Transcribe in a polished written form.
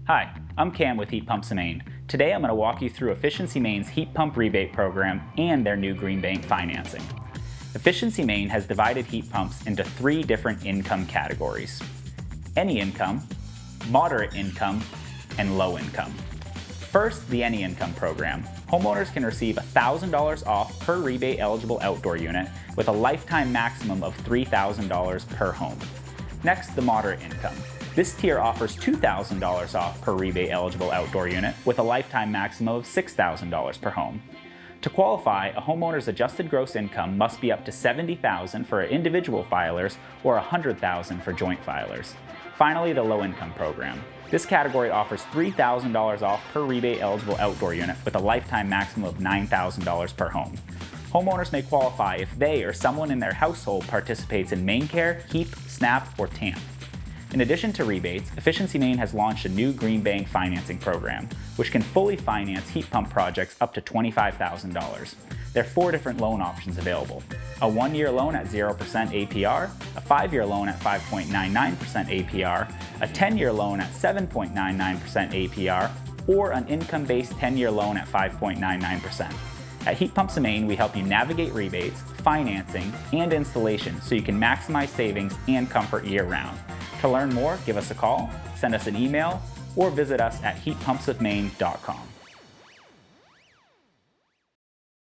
Hi, I'm Cam with Heat Pumps of Maine. Today I'm going to walk you through Efficiency Maine's heat pump rebate program and their new green bank financing. Efficiency Maine has divided heat pumps into 3 different income categories: any income, moderate income, and low income. First, the any income program. Homeowners can receive $1,000 off per rebate-eligible outdoor unit with a lifetime maximum of $3,000 per home. Next, the moderate income. This tier offers $2,000 off per rebate-eligible outdoor unit with a lifetime maximum of $6,000 per home. To qualify, a homeowner's adjusted gross income must be up to $70,000 for individual filers or $100,000 for joint filers. Finally, the low income program. This category offers $3,000 off per rebate-eligible outdoor unit with a lifetime maximum of $9,000 per home. Homeowners may qualify if they or someone in their household participates in MaineCare, HEAP, SNAP, or TAMP. In addition to rebates, Efficiency Maine has launched a new green bank financing program, which can fully finance heat pump projects up to $25,000. There are 4 different loan options available: a 1-year loan at 0% APR, a 5-year loan at 5.99% APR, a 10-year loan at 7.99% APR, or an income-based 10-year loan at 5.99%. At Heat Pumps of Maine, we help you navigate rebates, financing, and installation so you can maximize savings and comfort year-round. To learn more, give us a call, send us an email, or visit us at heatpumpsofmaine.com.